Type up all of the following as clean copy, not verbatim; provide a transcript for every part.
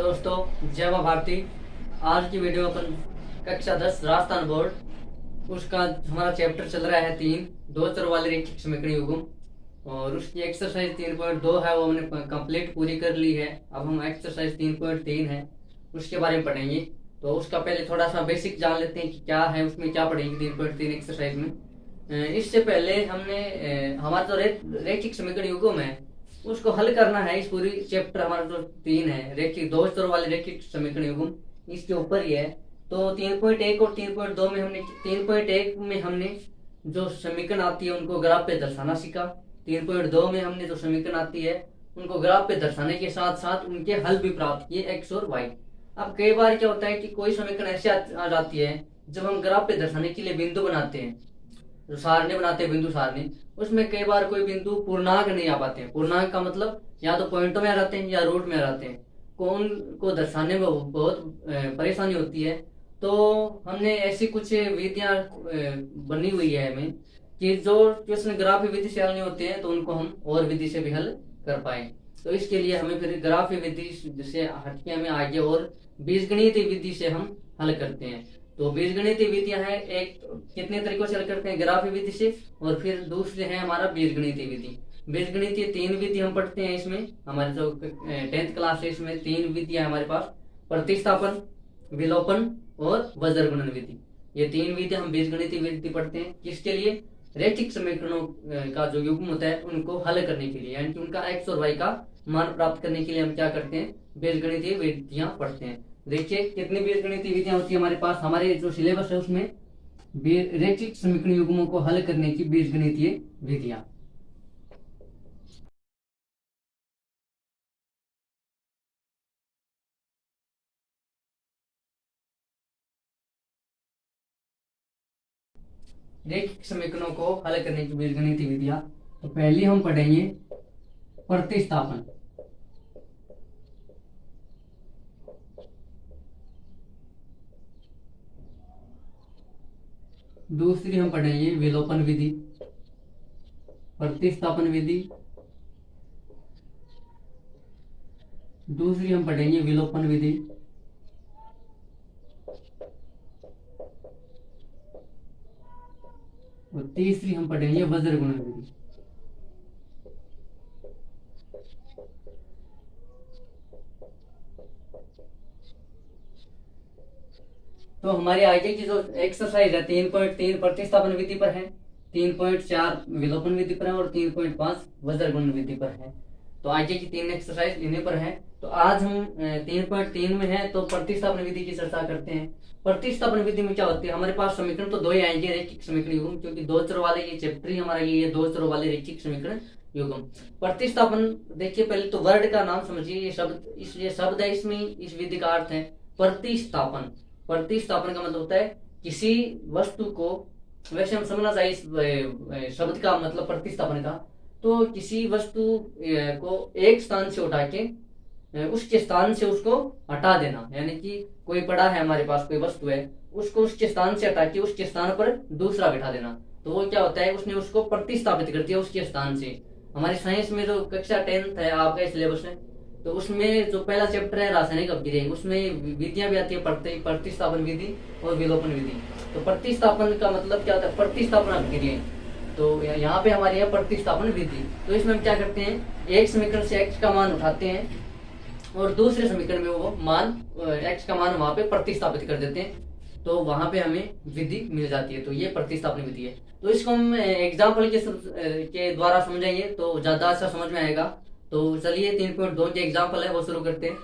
दोस्तों, जय माँ भारती। आज की वीडियो अपन कक्षा 10 राजस्थान बोर्ड उसका हमारा चैप्टर चल रहा है 3 दो चर वाले रैखिक समीकरण युग्म। और उसकी एक्सरसाइज 3.2 है, वो हमने कंप्लीट पूरी कर ली है। अब हम एक्सरसाइज 3.3 है उसके बारे में पढ़ेंगे। तो उसका पहले थोड़ा सा बेसिक जान लेते हैं कि क्या है, उसमें क्या पढ़ेंगे 3.3 एक्सरसाइज में। इससे पहले हमने हमारा जो रैखिक समीकरण युग्म है उसको हल करना है। इस पूरी चैप्टर हमारा जो 3 है रैखिक दो स्तरों वाले रैखिक समीकरण युग्म, इसके ऊपर ही है। तो 3.1 और 3.2 में हमने 3.1 में हमने जो समीकरण आती है उनको ग्राफ पे दर्शाना सीखा। 3.2 में हमने जो समीकरण आती है उनको ग्राफ पे दर्शाने के साथ साथ उनके हल भी प्राप्त किए, एक्स और वाई। अब कई बार क्या होता है कि कोई समीकरण ऐसे आ जाती है जब हम ग्राफ पे दर्शाने के लिए बिंदु बनाते हैं, जो सारणी बनाते हैं बिंदु सारणी, उसमें कई बार कोई बिंदु पूर्णांक नहीं आ पाते हैं। पूर्णांक का मतलब या तो पॉइंटों में आ जाते हैं या रूट में आ जाते हैं। कौन को दर्शाने में बहुत परेशानी होती है। तो हमने ऐसी कुछ विधियां बनी हुई है हमें कि जो क्वेश्चन ग्राफी विधि से हल नहीं होते हैं तो उनको हम और विधि से भी हल कर पाए। तो इसके लिए हमें फिर ग्राफी विधि से हटके हमें आगे और बीजगणित विधि से हम हल करते हैं। तो बीजगणितीय विधियां हैं, एक कितने तरीकों से हल करते हैं ग्राफी विधि से, और फिर दूसरे है हमारा बीजगणितीय विधि। बीजगणितीय 3 विधि हम पढ़ते हैं इसमें। हमारे जो 10th क्लास है इसमें 3 विधियां हमारे पास, प्रतिस्थापन, विलोपन और वज्रगुणन विधि। ये 3 विधियां हम बीजगणितीय विधि पढ़ते हैं। किसके लिए? रैखिक समीकरणों का जो युग्म होता है उनको हल करने के लिए, यानी कि उनका एक्स और वाई का मान प्राप्त करने के लिए हम क्या करते हैं, बीजगणितीय विधियां पढ़ते हैं। देखिए कितनी बीजगणितीय विधियां होती है हमारे पास। हमारे जो सिलेबस है उसमें रैखिक समीकरण युग्मों को हल करने की बीजगणितीय विधियां। रैखिक समीकरणों को हल करने की बीजगणितीय विधियां। तो पहले हम पढ़ेंगे प्रतिस्थापन, दूसरी हम पढ़ेंगे विलोपन विधि, प्रतिस्थापन विधि, दूसरी हम पढ़ेंगे विलोपन विधि, और तीसरी हम पढ़ेंगे वज्रगुणन विधि। तो हमारे आगे की जो एक्सरसाइज है 3.3 प्रतिस्थापन विधि पर है, 3.4 विलोपन विधि पर है और 3.5 वज्रगुणन विधि पर है। तो आगे की 3 एक्सरसाइज इन्हीं पर है। तो आज हम 3.3 में है तो प्रतिस्थापन विधि की चर्चा करते हैं। प्रतिस्थापन विधि में क्या होती है, हमारे पास समीकरण तो दो ही आएंगे रैखिक समीकरण युग्म, क्योंकि दो चरों वाले ये चैप्टर ही हमारा ये दो चरों वाले रैखिक समीकरण युग्म। प्रतिस्थापन, देखिए पहले तो वर्ड का नाम समझिए। ये शब्द है, इसमें इस विधि का अर्थ है प्रतिस्थापन। प्रतिस्थापन का मतलब होता है किसी वस्तु को, वैसे हम समझना चाहिए इस शब्द का मतलब प्रतिस्थापन का, तो किसी वस्तु को एक स्थान से उठा के उसके स्थान से उसको हटा देना। यानी कि कोई पड़ा है हमारे पास, कोई वस्तु है, उसको उसके स्थान से हटा के उसके स्थान पर दूसरा बिठा देना। तो वो क्या होता है, उसने उसको प्रतिस्थापित कर दिया उसके स्थान से। हमारे साइंस में जो कक्षा 10th है आपका सिलेबस है, तो उसमें जो पहला चैप्टर है रासायनिक अपक्रिया, उसमें विधियां भी आती है प्रतिस्थापन विधि और विलोपन विधि। तो प्रतिस्थापन का मतलब क्या होता है, प्रतिस्थापन अपक्रिया। तो यहाँ पे हमारी है प्रतिस्थापन विधि। तो इसमें हम क्या करते हैं, एक समीकरण से एक्स का मान उठाते हैं और दूसरे समीकरण में वो मान एक्स का मान वहां पे प्रतिस्थापित कर देते हैं, तो वहां पे हमें विधि मिल जाती है। तो ये प्रतिस्थापन विधि है। तो इसको हम एग्जाम्पल के द्वारा समझेंगे तो ज्यादा अच्छा समझ में आएगा। तो चलिए 3.2 के एग्जाम्पल है वो शुरू करते हैं।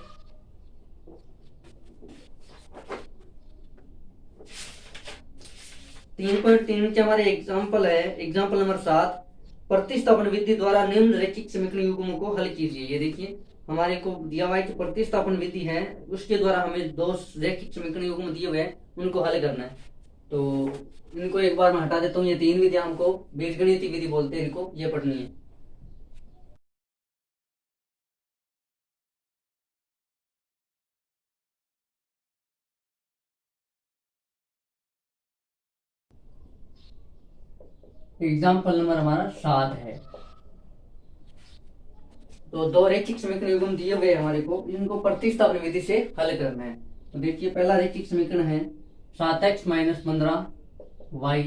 3.3 के हमारे एग्जाम्पल है, एग्जाम्पल नंबर 7, प्रतिस्थापन विधि द्वारा निम्न रैखिक समीकरण युग्मों को हल कीजिए। ये देखिए हमारे को दिया हुआ है कि प्रतिस्थापन विधि है, उसके द्वारा हमें दो रैखिक समीकरण युग्म दिए हुए हैं, उनको हल करना है। तो इनको एक बार मैं हटा देता हूँ। ये 3 विधियां हमको बीजगणितीय विधि बोलते हैं, इनको ये पढ़नी है। एग्जाम्पल नंबर हमारा 7 है। तो दो रैखिक समीकरण युग्म दिए हुए हमारे को, इनको प्रतिस्थापन विधि से हल करना है। तो देखिए पहला रैखिक समीकरण है 7x माइनस 15y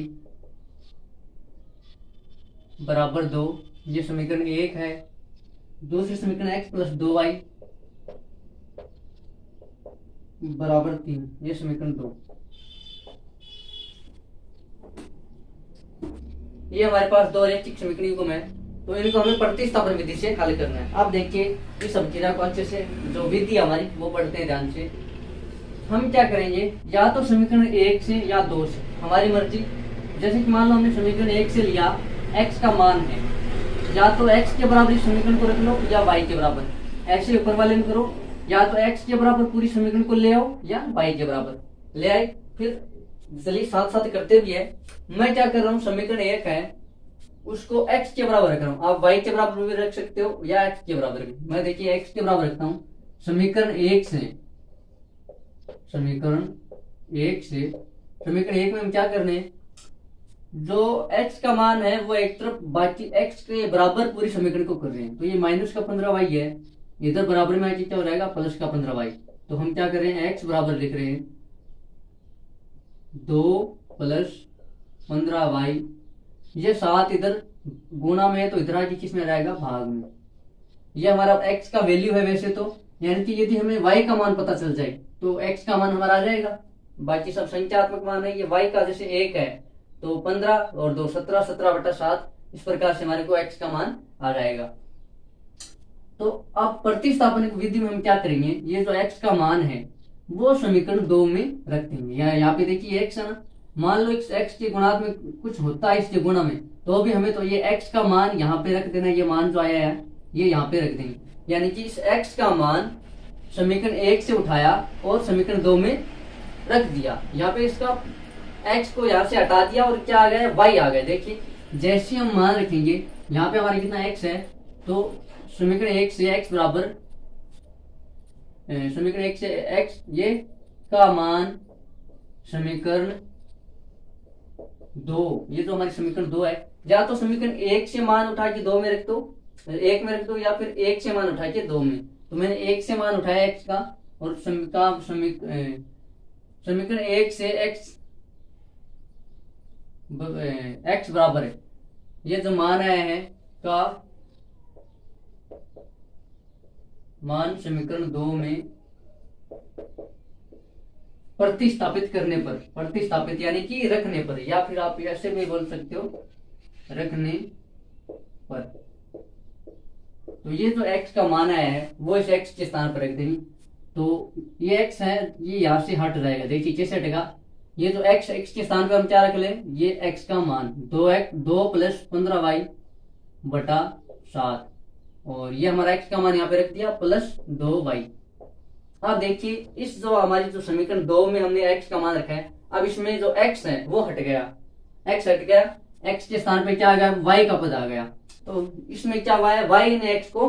बराबर 2, ये समीकरण 1 है। दूसरी समीकरण x प्लस 2y बराबर 3, ये समीकरण 2। ये हमारे पास दो रैखिक समीकरण युग्म है, तो इनको हमें प्रतिस्थापन विधि से हल करना है। अब देखिए इस समीकरण को अच्छे से जो विधि हमारी वो पढ़ते हैं ध्यान से। हम क्या करेंगे, या तो समीकरण 1 से या 2 से, हमारी मर्जी। जैसे कि मान लो हमने समीकरण 1 से लिया, x का मान है, या तो x के बराबर इस समीकरण को रख लो या y के बराबर, ऐसे ऊपर वाले में करो। या तो x के बराबर पूरी समीकरण को ले आओ या y के बराबर ले आए। फिर चलिए साथ साथ करते भी है। मैं क्या कर रहा हूँ, समीकरण 1 है उसको x के बराबर रख रहा हूँ। आप y के बराबर भी रख सकते हो या x के बराबर भी। मैं देखिए x के बराबर रखता हूँ। समीकरण 1 से समीकरण 1 में हम क्या करने हैं, जो x का मान है वो एक तरफ, बाकी x के बराबर पूरी समीकरण को कर रहे हैं। तो ये माइनस का 15y है, इधर बराबर में आके क्या हो जाएगा, प्लस का 15y। तो हम क्या कर रहे हैं, x बराबर लिख रहे हैं 2 प्लस 15y। ये 7 इधर गुणा में है, तो इधर आके किस में रहेगा, भाग में। ये हमारा x का वैल्यू है वैसे तो, यानी कि यदि हमें y का मान पता चल जाए तो x का मान हमारा आ जाएगा। बाकी सब संख्यात्मक मान है। ये y का जैसे 1 है तो 15 और 2 17, 17/7, इस प्रकार से हमारे को x का मान आ जाएगा। तो अब प्रतिस्थापन विधि में हम क्या करेंगे, ये जो x का मान है वो समीकरण 2 में रख देंगे। यहाँ पे देखिए x है ना, मान लो x के गुणांक में कुछ होता है इसके गुणा में, तो भी हमें तो ये x का मान यहाँ पे रख देना। ये मान जो आया है ये यहाँ पे रख देंगे, यानी कि इस x का मान समीकरण 1 से उठाया और समीकरण 2 में रख दिया। यहाँ पे इसका x को यहाँ से हटा दिया और क्या आ गया, y आ गया। देखिए जैसे हम मान रखेंगे, यहाँ पे हमारे कितना x है, तो समीकरण 1 से x बराबर, समीकरण 1 से x ये का मान समीकरण 2, ये जो हमारी समीकरण 2 है, या तो समीकरण 1 से मान उठा के 2 में रख दो, 1 में रख दो, या फिर 1 से मान उठा के 2 में। तो मैंने 1 से मान उठाया x का, और समीकरण 1 से x बराबर है, ये जो मान आया है का मान समीकरण 2 में प्रतिस्थापित करने पर, प्रतिस्थापित यानी कि रखने पर, या फिर आप ऐसे भी बोल सकते हो रखने पर। तो ये जो x का मान आया है वो इस x के स्थान पर रख देंगे। तो ये x है, ये यहाँ से हट जाएगा। देखिए कैसे हटेगा, ये जो x के स्थान पे हम क्या रख ले, ये x का मान 2 प्लस 15y बटा 7, और ये हमारा x का मान यहाँ पे रख दिया प्लस 2y। अब देखिए इस जो हमारी जो समीकरण 2 में हमने x का मान रखा है, अब इसमें जो x है वो हट गया, x हट गया, x के स्थान पे क्या आ गया, y का पद आ गया। तो इसमें क्या हुआ है, y ने x को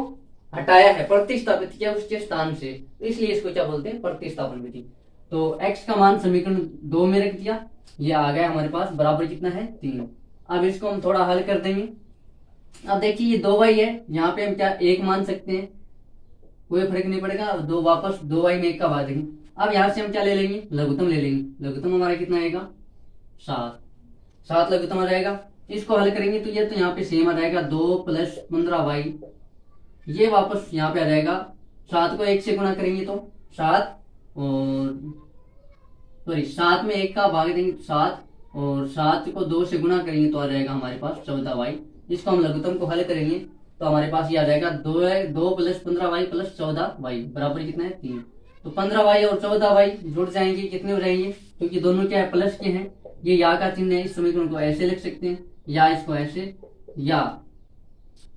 हटाया है, प्रतिस्थापित किया उसके स्थान से, इसलिए इसको क्या बोलते हैं, प्रतिस्थापन विधि। तो x का मान समीकरण 2 में रख दिया, ये आ गया हमारे पास, बराबर कितना है 3। अब इसको हम थोड़ा हल कर देंगे। अब देखिए ये 2y है, यहाँ पे हम क्या 1 मान सकते हैं, कोई फर्क नहीं पड़ेगा, 2 वापस 2y में 1 का भाग देंगे। अब यहाँ से हम क्या ले लेंगे, लघुत्तम ले लेंगे। लघुत्तम हमारा कितना आएगा, 7 लघुत्तम आ जाएगा। इसको हल करेंगे तो ये तो यहाँ पे सेम आ जाएगा, 2 प्लस 15y, ये वापस यहाँ पे आ जाएगा। 7 को 1 से गुणा करेंगे तो 7, और सॉरी 7 में 1 का भाग देंगे 7, और 7 को 2 से गुणा करेंगे तो आ जाएगा हमारे पास 14y। इसको हम लघुत्तम को हल करेंगे तो हमारे पास ये आ जाएगा 2 प्लस 15y प्लस 14y बराबर कितना है 3। तो 15y और 14y जुड़ जाएंगे, कितने हो जाएंगे, क्योंकि दोनों क्या है, प्लस के हैं। ये या का चिन्ह है, इस समीकरण को ऐसे लिख सकते हैं, या इसको ऐसे, या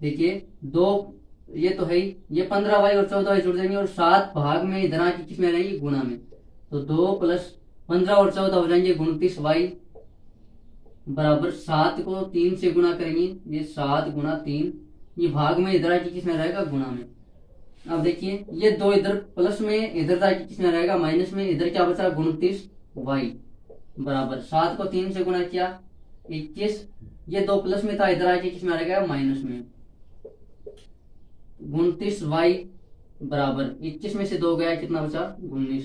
देखिए 2 ये तो है ही, ये 15y और 14y जुड़ जाएंगे, और 7 भाग में इधर आके किसमें आ जाएंगे, गुणा में। तो 2 प्लस 15 और 14 हो जाएंगे 29y बराबर 7 को 3 से गुणा करेंगे, ये 7 गुणा 3, ये भाग में इधर आके किसमें रहेगा, गुणा में। अब देखिए ये 2 इधर प्लस में, इधर जाके किसमें रहेगा, माइनस में। इधर क्या बचा, 29y बराबर 7 को 3 से गुणा किया 21, ये 2 प्लस में था, इधर आके किसमें आ रहेगा, माइनस में। 29y बराबर 21 में से 2 गया, कितना बचा 19।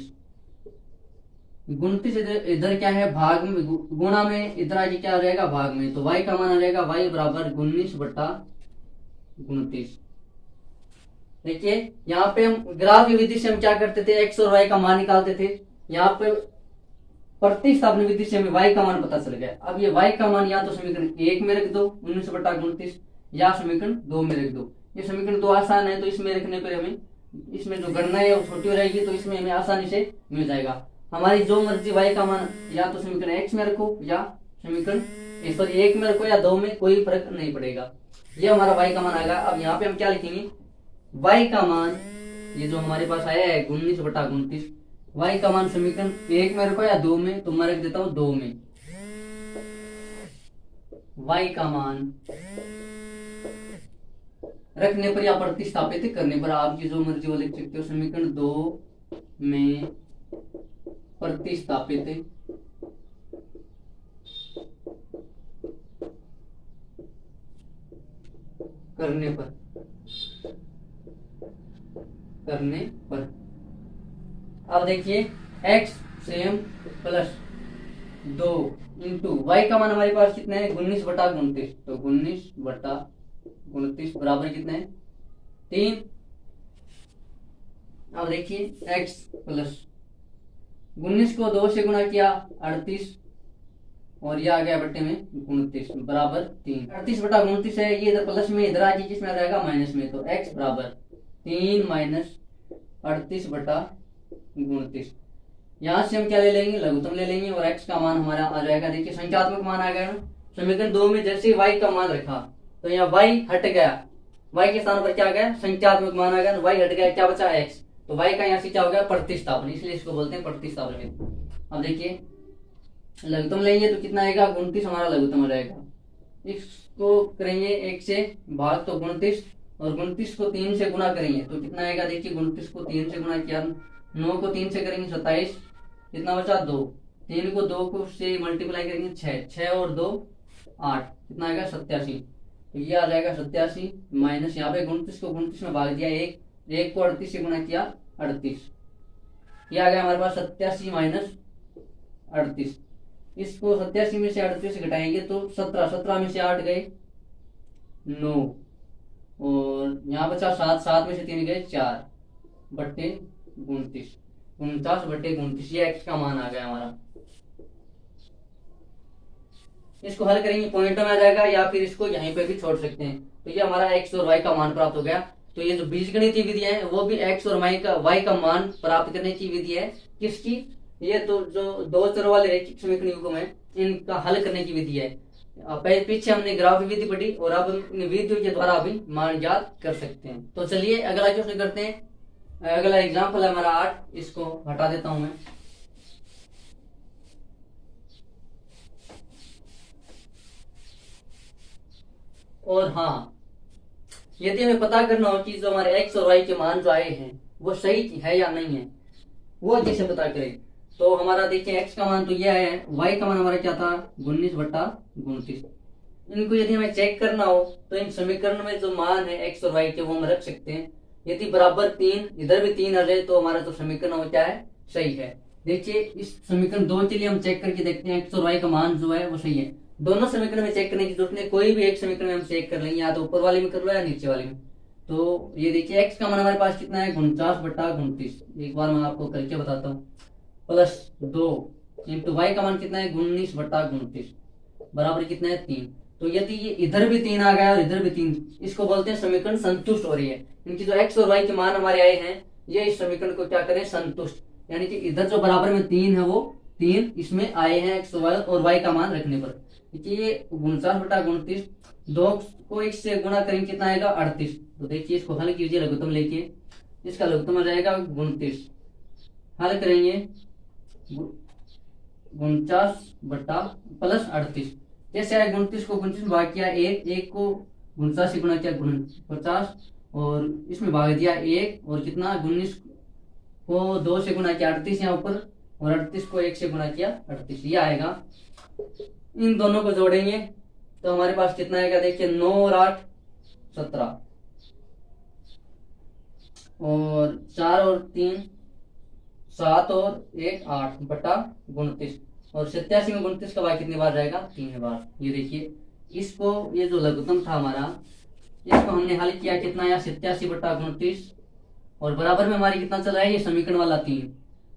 29 इधर क्या है भाग में, गुणा में, इधर आगे क्या आ जाएगा भाग में, तो y का मान आ जाएगा y बराबर 19/29। देखिए यहाँ पे हम ग्राफ की विधि से हम क्या करते थे, x और y का मान निकालते थे। यहाँ पे प्रतिस्थापन विधि से हमें y का मान पता चल गया। अब ये y का मान या तो समीकरण 1 में रख दो 19/29, या समीकरण 2 में रख दो। ये समीकरण 2 आसान है, तो इसमें रखने पर हमें, इसमें जो गणना है वो छोटी हो रहेगी, तो इसमें हमें आसानी से मिल जाएगा। हमारी जो मर्जी y का मान या तो समीकरण x में रखो या समीकरण सॉरी 1 में रखो या 2 में, कोई फर्क नहीं पड़ेगा। ये हमारा y का मान आएगा। अब यहाँ पे हम क्या लिखेंगे, y का मान ये जो हमारे पास आया है 19/29, y का मान समीकरण 1 में रखो या 2 में, तो मैं रख देता हूं 2 में। y का मान रखने पर या प्रतिस्थापित करने पर आपकी जो मर्जी वो लिख सकते हो। समीकरण 2 में प्रतिस्थापित करने पर अब देखिए x same plus 2 into y का मान हमारे पास कितना है 19/29, तो 19/29 बराबर कितना है 3। अब देखिए x प्लस 19 को 2 से गुणा किया 38, और ये आ गया बट्टे में 29 बराबर 3। 38/29 है, ये इधर प्लस में, इधर आ जाए किसमें आ जाएगा माइनस में, तो x बराबर 3 माइनस 38/29। यहाँ से हम क्या ले लेंगे, लघुत्तम ले लेंगे, और x का मान हमारा आ जाएगा, देखिए संख्यात्मक मान आ गया ना। समीकरण 2 में जैसे y का मान रखा तो यहाँ y हट गया, y के स्थान पर क्या आ गया संख्यात्मक मान आ गया, y हट गया, क्या बचा x, तो y का यहाँ से क्या हो गया प्रतिस्थापन, इसलिए इसको बोलते हैं प्रतिस्थापन। अब देखिए लघुत्तम लेंगे तो कितना आएगा 29 हमारा लघुत्तम हो जाएगा। इसको करेंगे 1 से भाग तो 29, और 29 को 3 से गुणा करेंगे तो कितना आएगा, देखिए 29 को 3 से गुणा किया, 9 को 3 से करेंगे 27, कितना बचा 2, 3 को 2 को से मल्टीप्लाई करेंगे 6 और 2 8, कितना आएगा 87, तो ये आ जाएगा 87 माइनस यहाँ पे 29 को 29 में भाग दिया 1 को 38 से गुणा किया 38, ये आ गया हमारे पास 87 माइनस 38। इसको 87 में से 38 घटाएंगे तो 17 में से 8 गए 9, और यहाँ बचा 7 में से 3 गए 4/29, 49/29, ये x का मान आ गया हमारा। इसको हल करेंगे पॉइंट में आ जाएगा, या फिर इसको यहीं पे भी छोड़ सकते हैं। तो ये हमारा x और y का मान प्राप्त हो गया। तो ये जो बीजगणितीय विधि है वो भी x और y का मान प्राप्त करने की विधि है। किसकी, ये तो जो 2 चर वाले रैखिक समीकरण युग्म है इनका हल करने की विधि है। पीछे हमने ग्राफ विधि पढ़ी, और अब इन विधियों के द्वारा भी मान ज्ञात कर सकते हैं। तो चलिए अगला क्वेश्चन करते हैं। अगला एग्जाम्पल है हमारा 8, इसको हटा देता हूं मैं। और हाँ, यदि हमें पता करना हो कि जो हमारे x और y के मान जो आए हैं वो सही है या नहीं है, वो कैसे पता करें। तो हमारा देखिए x का मान तो यह है, y का मान हमारा क्या था 19/29। इनको यदि हमें चेक करना हो तो इन समीकरण में जो मान है x और y के वो हम रख सकते हैं। यदि बराबर 3, इधर भी 3 आ जाए तो हमारा जो समीकरण वो क्या है सही है। देखिए इस समीकरण 2 के लिए हम चेक करके देखते हैं x और y का मान जो है वो सही है। दोनों समीकरण में चेक करने की जरूरत नहीं, कोई भी एक समीकरण में हम चेक कर लेंगे, या तो ऊपर वाले में कर लो या नीचे वाले में। तो ये देखिए x का मान हमारे पास कितना है 49/29, एक बार मैं आपको करके बताता हूँ, प्लस 2 इंटू y का मान कितना है 19/29 बराबर कितना है 3। तो यदि ये इधर भी 3 आ गया और इधर भी 3, इसको बोलते हैं समीकरण संतुष्ट हो रही है। इनकी जो x और y के मान हमारे आए हैं ये इस समीकरण को क्या करें संतुष्ट, यानी कि इधर जो बराबर में 3 है वो 3 इसमें आए हैं x और y का मान रखने पर। देखिए 49/29, 2 को 1 से गुणा करेंगे कितना आएगा 38। तो देखिए इसको हल कीजिए लघुत्तम लेके, इसका लघुत्तम आ जाएगा 29, हल करेंगे 49/+38, जैसे आए 29 को 29 में भाग किया 1 को 49 से गुणा किया 50, और इसमें भाग दिया 1, और कितना 19 को 2 से गुणा किया 38 यहाँ ऊपर, और 38 को 1 से गुणा किया 38, ये आएगा। इन दोनों को जोड़ेंगे तो हमारे पास कितना आएगा, देखिए 9 और 8 17, और 4 और 3 7 और 1 8 बटा 29, और 87 में 29 का y कितनी बार जाएगा? 3 बार। ये देखिए इसको, ये जो लघुत्तम था हमारा, इसको हमने हल किया, कितना आया? 87 बटा 29, और बराबर में हमारी कितना चल रहा है? ये समीकरण वाला 3।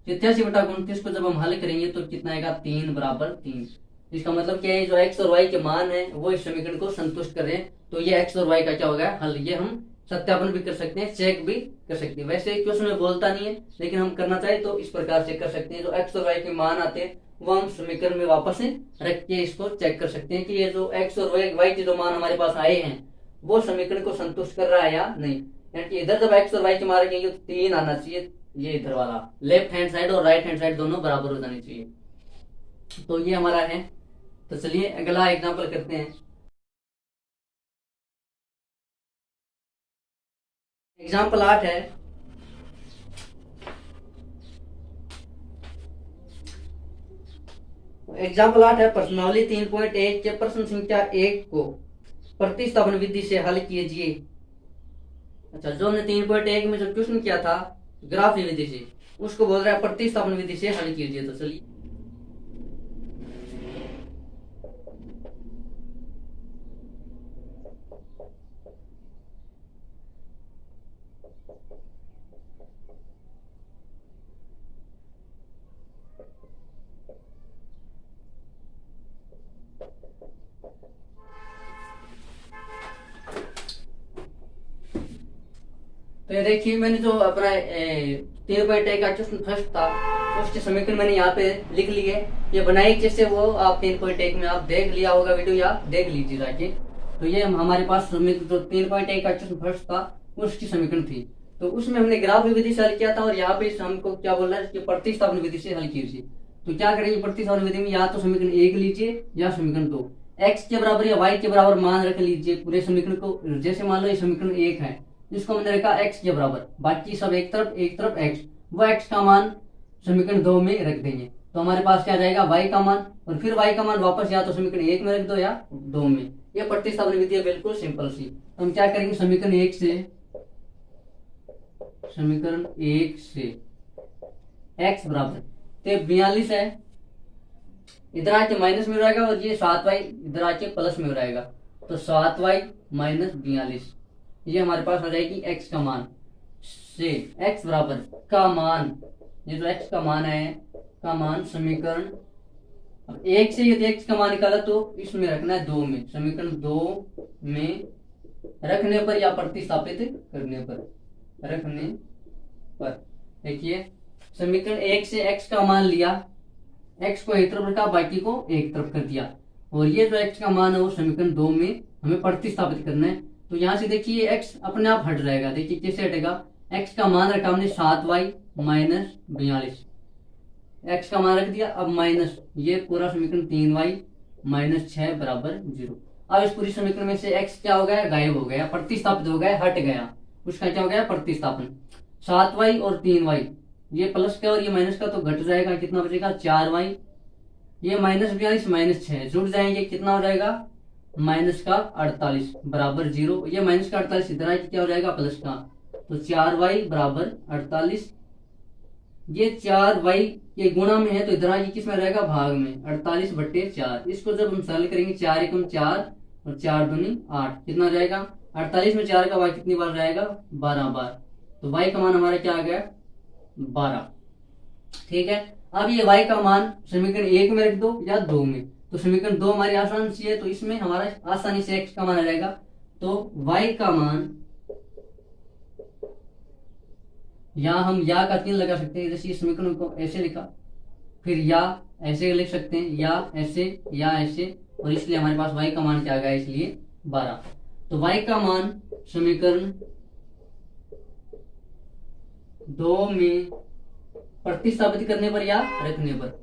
87 बटा 29 को जब हम हल करेंगे तो कितना आएगा? 3 बराबर 3। इसका मतलब क्या है? जो x और y के मान है वो इस समीकरण को संतुष्ट कर रहे हैं, तो ये x और y का क्या हो गया? हल। ये हम सत्यापन भी कर सकते हैं, चेक भी कर सकते हैं। वैसे क्वेश्चन में बोलता नहीं है, लेकिन हम करना चाहे तो इस प्रकार से कर सकते हैं। जो x और y के मान आते हैं वो हम समीकरण में वापस से रख के इसको चेक कर सकते हैं कि ये जो x और y के जो मान हमारे पास आए हैं वो समीकरण को संतुष्ट कर रहा है या नहीं। यानी कि इधर जब x और y के मान रखेंगे तो 3 आना चाहिए, ये इधर वाला लेफ्ट हैंड साइड और राइट हैंड साइड दोनों बराबर हो जानी चाहिए। तो ये हमारा है। तो चलिए अगला एग्जांपल करते हैं। एग्जांपल 8 है। एग्जांपल 8 है, प्रश्नावली 3.1 के प्रश्न संख्या 1 को प्रतिस्थापन विधि से हल कीजिए। अच्छा, जो हमने 3.1 में जो क्वेश्चन किया था ग्राफी विधि से, उसको बोल रहा है प्रतिस्थापन विधि से हल कीजिए। तो चलिए तो ये देखिए मैंने जो अपना 3.1 का क्वेश्चन फर्स्ट था उसके समीकरण मैंने यहाँ पे लिख लिए। ये बनाई कैसे वो आप 3.1 में आप देख लिया होगा वीडियो, या देख लीजिए जाके। तो ये हमारे पास समीकरण जो 3.1 का क्वेश्चन फर्स्ट था उसकी समीकरण थी, तो उसमें हमने ग्राफ विधि से हल किया था, और यहाँ पे हमको क्या बोल रहा है कि प्रतिस्थापन विधि से हल कीजिए। तो क्या करेंगे प्रतिस्थापन विधि में? या तो समीकरण 1 लीजिए या समीकरण 2, x के बराबर या y के बराबर मान रख लीजिए पूरे समीकरण को। जैसे मान लो ये समीकरण 1 है, जिसको हमने रखा x के बराबर, बाकी सब एक तरफ x, वो x का मान समीकरण 2 में रख देंगे। तो हमारे पास क्या जाएगा? y का मान, और फिर y का मान वापस या तो समीकरण 1 में रख दो या 2 में। ये प्रतिस्थापन विधि है, बिल्कुल सिंपल सी। तो हम क्या करेंगे? समीकरण 1 से x बराबर 42 है, इधर आके माइनस में हो जाएगा, और ये 7y इधर आके प्लस में हो जाएगा। तो 7y माइनस 42, ये हमारे पास आ जाएगी x का मान से x बराबर का मान, ये जो x का मान है का मान समीकरण, अब 1 से यदि x का मान निकाला तो इसमें रखना है 2 में, समीकरण 2 में रखने पर या प्रतिस्थापित करने पर, रखने पर। देखिए समीकरण 1 से x का मान लिया, x को एक तरफ रखा, बाकी को एक तरफ कर दिया, और ये जो x का मान है वो समीकरण 2 में हमें प्रतिस्थापित करना है। तो यहाँ से देखिए x अपने आप हट जाएगा। देखिए कैसे हटेगा? x का मान रखा हमने 7y माइनस 42, x का मान रख दिया, अब माइनस ये पूरा समीकरण 3y माइनस 6 बराबर 0। अब इस पूरी समीकरण में से x क्या हो गया? गायब हो गया, प्रतिस्थापित हो गया, हट गया। उसका क्या हो गया? प्रतिस्थापन। 7y और 3y, ये प्लस का और ये माइनस का तो घट जाएगा, कितना बचेगा? 4y, ये माइनस 42 माइनस 6 जुड़ जाएंगे, कितना हो जाएगा? माइनस का 48 बराबर 0। ये माइनस का 48 इधर आके क्या हो जाएगा? प्लस का, तो 4y बराबर 48। ये 4y के गुणा में है तो इधर आके किस में रहेगा? भाग में, 48/4। इसको जब हम सरल करेंगे 4 एकम 4 और 4 दूनी 8, कितना हो जाएगा? 48 में 4 का y कितनी बार जाएगा? 12 बार। तो y का मान हमारा क्या आ गया? 12। ठीक है, अब ये y का मान समीकरण 1 में रख दो या 2 में। तो समीकरण 2 हमारी आसान सी है, तो इसमें हमारा आसानी से x का मान आ जाएगा। तो y का मान, यहाँ हम या का 3 लगा सकते हैं, जैसे इस समीकरण को ऐसे लिखा, फिर या ऐसे लिख सकते हैं, या ऐसे, और इसलिए हमारे पास y का मान क्या आ गया? इसलिए 12। तो y का मान समीकरण 2 में प्रतिस्थापित करने पर या रखने पर,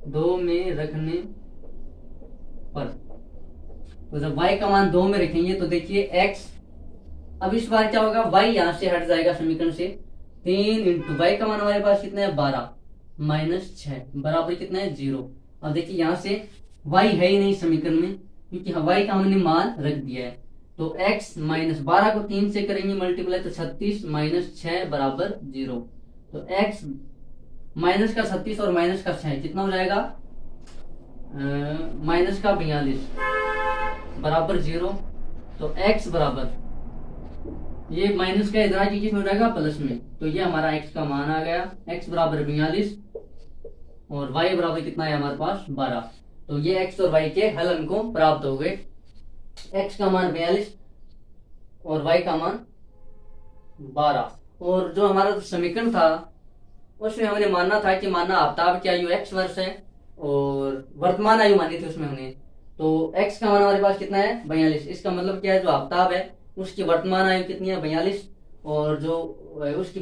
2 में रखने पर, तो जब y का मान 2 में रखेंगे तो देखिए x, अब इस बार क्या होगा? y यहां से हट जाएगा समीकरण से, 3 इंटू y का मान हमारे पास कितना है? 12 माइनस 6 बराबर कितना है? 0। अब देखिए यहां से y है ही नहीं समीकरण में, क्योंकि y का हमने मान रख दिया है। तो x माइनस 12 को 3 से करेंगे मल्टीप्लाई तो 36 माइनस 6 बराबर 0। तो x माइनस का 36 और माइनस का 6 कितना हो जाएगा, माइनस का 42 बराबर 0। तो x बराबर ये माइनस का इधर आके किस में हो जाएगा, प्लस में। तो ये हमारा x का मान आ गया, x बराबर 42 और y बराबर कितना है हमारे पास 12। तो ये x और y के हल हमको प्राप्त हो गए। x का मान 42 और y का मान 12। और जो हमारा समीकरण था उसमें हमने मानना था कि माना आफ्ताब की आयु x वर्ष है और वर्तमान आयु मानी थी उसमें हमने। तो x का मान हमारे पास कितना है 42। इसका मतलब क्या है, जो आफ्ताब है उसकी वर्तमान आयु कितनी है 42 और जो उसकी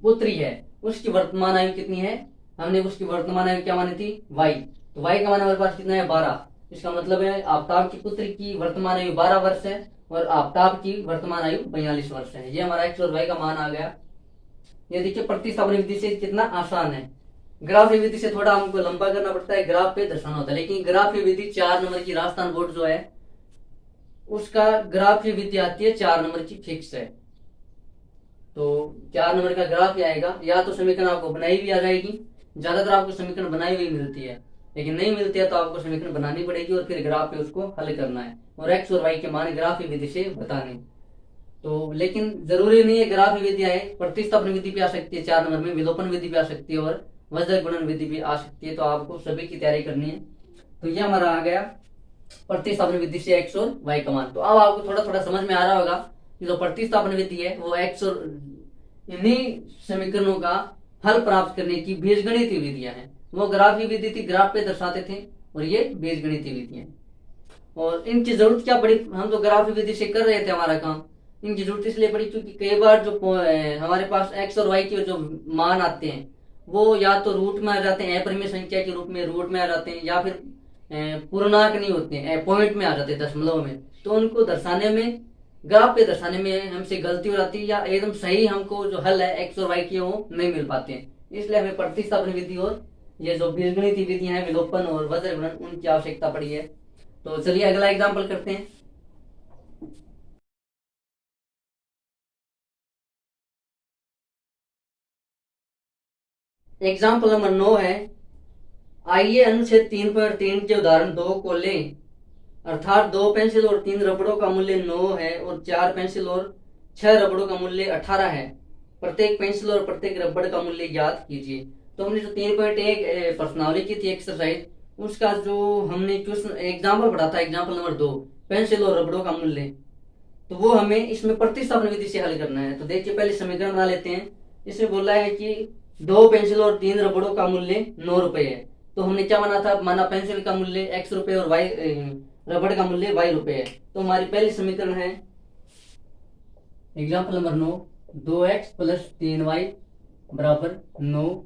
पुत्री है उसकी वर्तमान आयु कितनी है, हमने उसकी वर्तमान आयु क्या मानी थी y। तो y का मान हमारे पास कितना है 12। इसका मतलब है आफ्ताब की पुत्री की वर्तमान आयु 12 वर्ष है और आफ्ताब की वर्तमान आयु 42 वर्ष है। ये हमारा x और y का मान आ गया। ये देखिए प्रतिस्थापन विधि से कितना आसान है। ग्राफी विधि से थोड़ा हमको लंबा करना पड़ता है, ग्राफ पे दर्शाना होता है, लेकिन ग्राफी विधि 4 नंबर की राजस्थान बोर्ड जो है उसका ग्राफी विधि आती है 4 नंबर की फिक्स है। तो 4 नंबर का ग्राफ ही आएगा, या तो समीकरण आपको बनाई भी आ जाएगी, ज्यादातर आपको समीकरण बनाई हुई मिलती है, लेकिन नहीं मिलती है तो आपको समीकरण बनानी पड़ेगी और फिर ग्राफ पे उसको हल करना है और एक्स और वाई के मान ग्राफी विधि से बताने। तो लेकिन जरूरी नहीं है ग्राफ विधि आए, प्रतिस्थापन विधि भी आ सकती है 4 नंबर में, विलोपन विधि भी आ सकती है और वज्र गुणन विधि भी आ सकती है। तो आपको सभी की तैयारी करनी है। तो ये हमारा आ गया प्रतिस्थापन विधि से एक्स और वाई का मान। तो अब आपको थोड़ा थोड़ा समझ में आ रहा होगा कि जो प्रतिस्थापन विधि है वो एक्स और इन्हीं समीकरणों का हल प्राप्त करने की बीजगणितीय विधियां हैं। वो ग्राफी विधि थी, ग्राफ पे दर्शाते थे, और ये बीजगणितीय विधियां। और इनकी जरूरत क्या पड़ी, हम तो ग्राफी विधि से कर रहे थे हमारा काम, इनकी जरूरत इसलिए पड़ी क्योंकि कई बार जो हमारे पास एक्स और वाई के जो मान आते हैं वो या तो रूट में आ जाते हैं, अपरिमेय संख्या के रूप में रूट में आ जाते हैं, या फिर पूर्णांक नहीं होते हैं, पॉइंट में आ जाते हैं, दशमलव में। तो उनको दर्शाने में, ग्राफ पे दर्शाने में हमसे गलती हो जाती है या एकदम सही हमको जो हल है एक्स और वाई के वो नहीं मिल पाते हैं। इसलिए हमें प्रतिस्थापन विधि और ये जो बीजगणितीय विधियां हैं विलोपन और वज्र गुणन उनकी आवश्यकता पड़ी है। तो चलिए अगला एग्जाम्पल करते हैं। एग्जाम्पल नंबर 9 है, आइए अनुच्छेद 3.3 के उदाहरण 2 को लें, अर्थात 2 पेंसिल और 3 रबड़ों का मूल्य 9 है और 4 पेंसिल और 6 रबड़ों का मूल्य 18 है। प्रत्येक पेंसिल और प्रत्येक रबड़ का मूल्य ज्ञात कीजिए। तो हमने जो 3.1 प्रश्नावली की थी एक्सरसाइज, उसका जो हमने क्वेश्चन एग्जाम्पल पढ़ा था, एग्जाम्पल नंबर 2 पेंसिल और रबड़ों का मूल्य, तो वो हमें इसमें प्रतिस्थापन विधि से हल करना है। तो देखिए पहले समीकरण बना लेते हैं। इसमें बोला है कि 2 पेंसिल और 3 रबड़ों का मूल्य 9 रुपए है। तो हमने क्या माना था, माना पेंसिल का मूल्य x रुपए और y रबड़ का मूल्य y रुपए है। तो हमारी पहली समीकरण है example number 9, 2x plus 3y बराबर 9।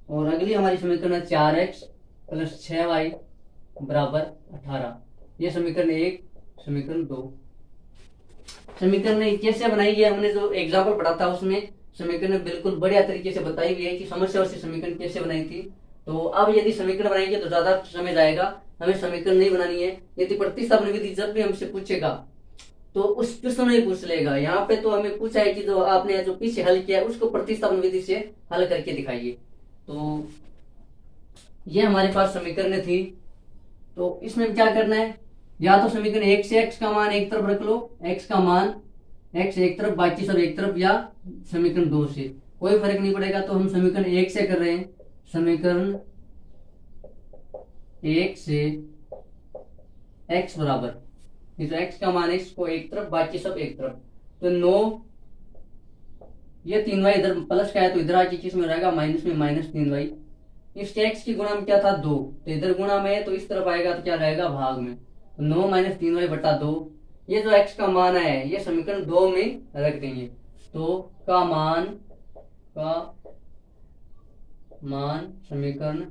और अगली हमारी समीकरण है 4x प्लस 6y बराबर 18। ये समीकरण 1, समीकरण 2। समीकरण कैसे बनाई है, हमने जो एग्जाम्पल पढ़ा था उसमें समीकरण बिल्कुल बढ़िया तरीके से बताई हुई है कि समस्या से समीकरण कैसे बनाई थी। तो अब यदि समीकरण बनाएंगे तो ज्यादा समय जाएगा, हमें समीकरण नहीं बनानी है। यदि प्रतिस्थापन विधि जब भी हमसे पूछेगा तो उस प्रश्न में पूछ लेगा। यहाँ पे तो हमें पूछा है कि जो आपने जो पीछे हल किया है उसको प्रतिस्थापन विधि से हल करके दिखाइए। तो ये हमारे पास समीकरण थी। तो इसमें क्या करना है, या तो समीकरण 1 से x का मान एक तरफ रख लो, x का मान x एक तरफ बाकी सब एक तरफ, या समीकरण 2 से, कोई फर्क नहीं पड़ेगा। तो हम समीकरण 1 से कर रहे हैं, समीकरण 1 से x बराबर ये जो x का मान है इसको एक तरफ बाकी सब एक तरफ। तो 9, ये 3y इधर प्लस का है तो इधर आके किस में रहेगा, माइनस में, माइनस 3y। इसके x की गुणा में क्या था 2, तो इधर गुणा में है तो इस तरफ आएगा तो क्या रहेगा भाग में। 9 माइनस 3y बटा 2। ये जो x का मान है ये समीकरण 2 में रख देंगे। तो का मान समीकरण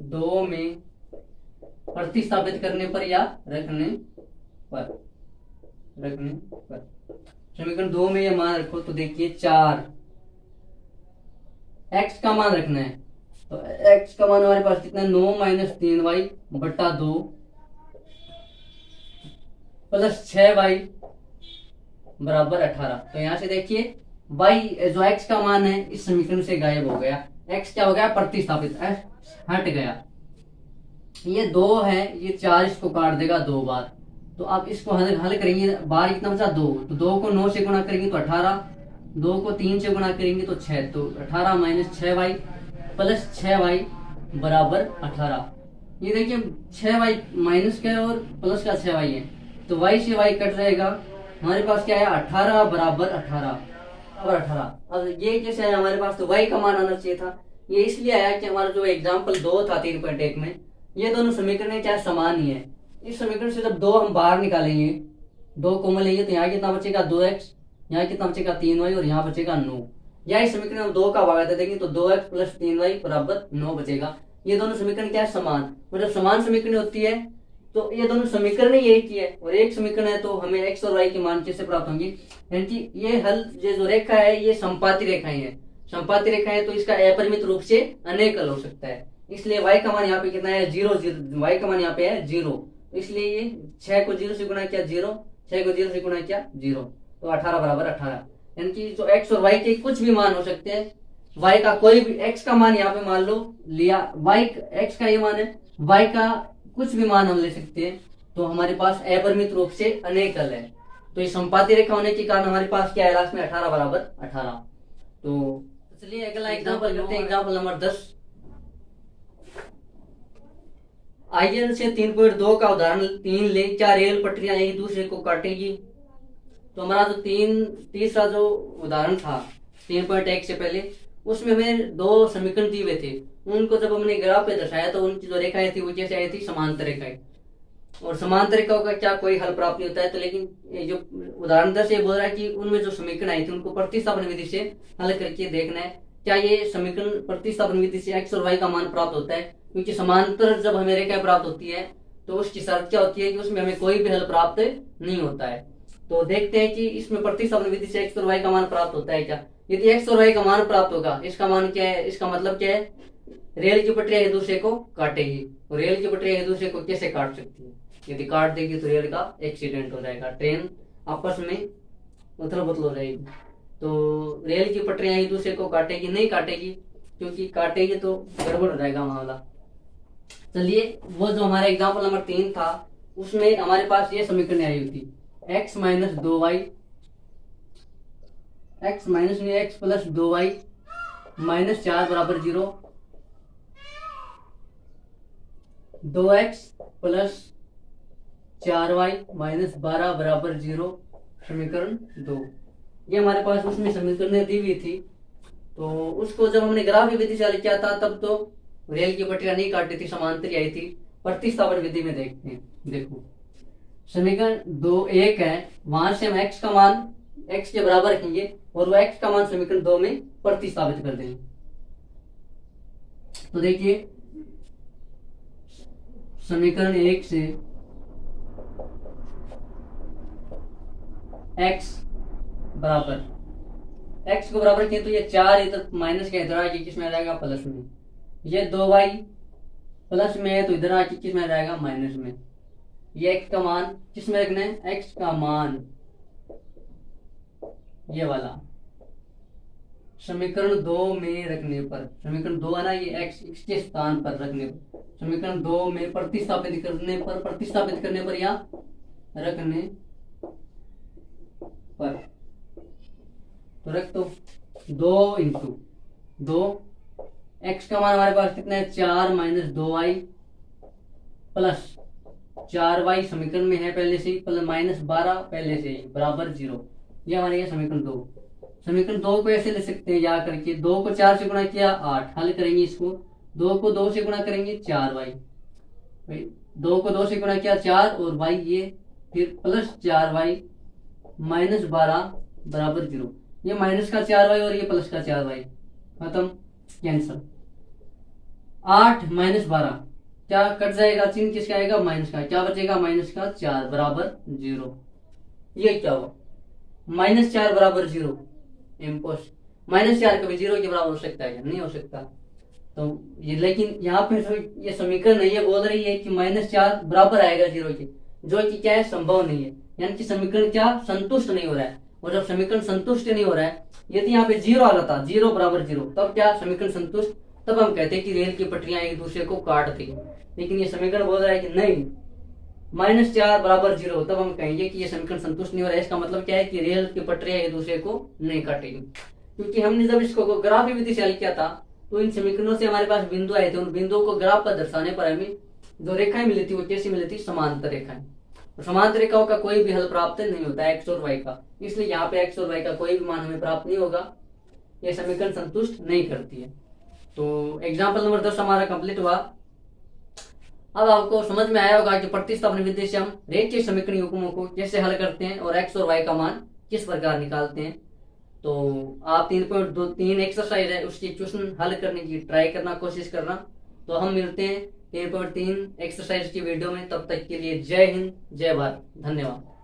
2 में प्रतिस्थापित करने पर या रखने पर समीकरण 2 में ये मान रखो। तो देखिए 4 x का मान रखना है, तो x का मान हमारे पास कितना है 9 माइनस 3y बटा 2 प्लस 6y बराबर 18। तो यहाँ से देखिए y जो x का मान है इस समीकरण से गायब हो गया, x क्या हो गया, प्रतिस्थापित, हट गया। ये 2 है, ये 4 इसको काट देगा 2 बार। तो आप इसको हल करेंगे, बार कितना बचा 2, तो 2 को 9 से गुणा करेंगे तो 18, 2 को 3 से गुणा करेंगे तो 6, तो 18 माइनस 6y प्लस 6y बराबर 18। ये देखिए 6y माइनस का है और प्लस का 6y है, तो y से y कट जाएगा, हमारे पास क्या है 18 बराबर 18 और 18। अब ये कैसे आया हमारे पास, तो y का मान आना चाहिए था। ये इसलिए आया कि हमारा जो एग्जाम्पल 2 था 3.1 में, ये दोनों समीकरण क्या समान ही है। इस समीकरण से जब 2 हम बाहर निकालेंगे, 2 कॉमन लेंगे, तो यहाँ कितना बचेगा 2x, यहाँ कितना बचेगा 3y और यहाँ बचेगा 9। या इस समीकरण में 2 का भाग देंगे तो 2x प्लस 3y बराबर 9 बचेगा। ये दोनों समीकरण क्या है समान, मतलब समान समीकरण होती है तो ये दोनों समीकरण ही एक ही है, और एक समीकरण है तो हमें x और y के मान कैसे प्राप्त होंगे, यानी कि ये हल, ये जो रेखा है ये संपाती रेखाएं हैं, संपाती रेखा है तो इसका अपरिमित रूप से अनेक हल हो सकता है। इसलिए y का मान यहाँ पे कितना है 0, y का मान यहाँ पे है 0, तो इसलिए ये 6 को 0 से गुणा किया 0, 6 को 0 से गुणा किया 0, तो 18 बराबर 18। यानी कि जो x और y के कुछ भी मान हो सकते हैं, y का कोई भी, x का मान यहाँ पे मान लो लिया, y x का ये मान है, y का कुछ भी मान हम ले सकते हैं, तो हमारे पास अपरिमित रूप से अनेक हल है। तो ये संपाती रेखा होने के कारण हमारे पास क्या है लास्ट में 18 बराबर 18। तो चलिए अगला एग्जांपल करते हैं, एग्जांपल नंबर 10। आइए से 3.2 का उदाहरण 3 ले, क्या रेल पटरियां एक दूसरे को काटेगी। तो हमारा जो तीसरा जो उदाहरण था 3.1 से पहले, उसमें हमें 2 समीकरण दिए हुए थे, उनको जब हमने ग्राफ पे दर्शाया तो उनकी जो रेखाएं थी वो कैसे आई थी, समांतर रेखाएं। और समांतर रेखाओं का क्या कोई हल प्राप्त नहीं होता है, तो लेकिन ये जो उदाहरण 10 ये बोल रहा है कि उनमें जो समीकरण आई थी उनको प्रतिस्थापन विधि से हल करके देखना है क्या ये समीकरण प्रतिस्थापन विधि से x और y का मान प्राप्त होता है। क्योंकि समांतर जब हमें रेखा प्राप्त होती है तो उसकी शर्त क्या होती है कि उसमें हमें कोई भी हल प्राप्त नहीं होता है। तो देखते हैं कि इसमें प्रतिस्थापन विधि से x और y का मान प्राप्त होता है क्या। यदि x और y का मान प्राप्त होगा, इसका मान क्या है, इसका मतलब क्या है, रेल की पटरियां एक दूसरे को काटेगी। और रेल की पटरियां एक दूसरे को कैसे काट सकती है, यदि काट देगी तो रेल का एक्सीडेंट हो जाएगा, ट्रेन आपस में उथल पुथल हो जाएगी। तो रेल की पटरियां एक दूसरे को काटेगी नहीं काटेगी, क्योंकि काटेगी तो गड़बड़ हो जाएगा मामला। चलिए वो जो हमारा एग्जाम्पल नंबर 3 था उसमें हमारे पास ये समीकरण आई हुई थी, x minus 2y, x minus नहीं x प्लस 2y माइनस 4 बराबर 0, 2x प्लस 4y माइनस 12 बराबर 0, समीकरण 2। ये हमारे पास उसमें समीकरण दी हुई थी। तो उसको जब हमने ग्राफ विधि से हल किया था तब तो रेल की पटरियां नहीं काटी थी, समांतर आई थी। प्रतिस्थापन विधि में देखते हैं, देखो समीकरण 2 1 है, वहां से हम x का मान x के बराबर रखेंगे और वो x का मान समीकरण 2 में प्रतिस्थापित कर देंगे। तो देखिए समीकरण 1 से x बराबर, x को बराबर किया तो ये 4 इधर माइनस का इधर आके किस में आ जाएगा प्लस में, ये 2y प्लस में है तो इधर आके किस में आ जाएगा माइनस में। ये x का मान किस में रखना है, x का मान ये वाला समीकरण 2 में रखने पर, समीकरण 2 है ना, ये x के स्थान पर रखने पर, समीकरण 2 में प्रतिस्थापित करने पर या रखने पर, तो रख तो 2 इंटू 2, x का मान हमारे पास कितना है 4 माइनस 2y प्लस 4y समीकरण में है पहले से ही, प्लस माइनस 12 पहले से ही बराबर 0। ये हमारे समीकरण 2। समीकरण 2 को ऐसे ले सकते हैं, या करके 2 को 4 से गुणा किया 8, हल करेंगे इसको, 2 को 2 से गुणा करेंगे 4y, 2 को 2 से गुणा किया 4 और y ये फिर प्लस 4y माइनस 12 बराबर 0। ये माइनस का 4y और ये प्लस का 4y खत्म, कैंसल। 8 माइनस 12 क्या कट जाएगा, चिन्ह किसका आएगा माइनस का, क्या बचेगा माइनस का 4 बराबर 0। ये क्या हुआ माइनस 4 बराबर 0, इम्पोस्ट, माइनस 4 कभी 0 के बराबर हो सकता है क्या, नहीं हो सकता। तो ये लेकिन यहाँ पे ये समीकरण है, ये बोल रही है कि माइनस 4 बराबर आएगा 0 के, जो कि क्या है, संभव नहीं है। यानी कि समीकरण क्या संतुष्ट नहीं हो रहा है। और जब समीकरण संतुष्ट नहीं हो रहा है, यदि यहाँ पे जीरो आ रहा था, जीरो बराबर जीरो, तब क्या समीकरण संतुष्ट, तब हम कहते हैं कि रेल की पटरियां एक दूसरे को काटती है। लेकिन ये समीकरण बोल रहा है कि नहीं, -4 बराबर जीरो, तब हम कहेंगे कि ये समीकरण संतुष्ट नहीं हो रहा है। इसका मतलब क्या है कि रेल की पटरियां एक दूसरे को नहीं काटेगी। क्योंकि हमने जब इसको ग्राफ विधि से हल किया था, तो इन समीकरणों से हमारे पास बिंदु आए थे, उन बिंदुओं को ग्राफ पर दर्शाने पर हमें जो रेखाएं मिली थी वो कैसी मिली थी, समांतर रेखाएं। समांतर रेखाओं का कोई भी हल प्राप्त नहीं होता है एक्स और वाई का, इसलिए यहाँ पे एक्स और वाई का कोई भी मान हमें प्राप्त नहीं होगा। यह समीकरण संतुष्ट नहीं करती है। तो एग्जाम्पल नंबर 10 हमारा कंप्लीट हुआ। अब आपको समझ में आया होगा कि प्रतिस्थापन विधि से हम रेखीय समीकरण युग्मों को कैसे हल करते हैं और एक्स और वाई का मान किस प्रकार निकालते हैं। तो आप 3.3 एक्सरसाइज है, उसकी क्वेश्चन हल करने की ट्राई करना, कोशिश करना। तो हम मिलते हैं 3.3 एक्सरसाइज की वीडियो में। तब तक के लिए जय हिंद, जय भारत, धन्यवाद।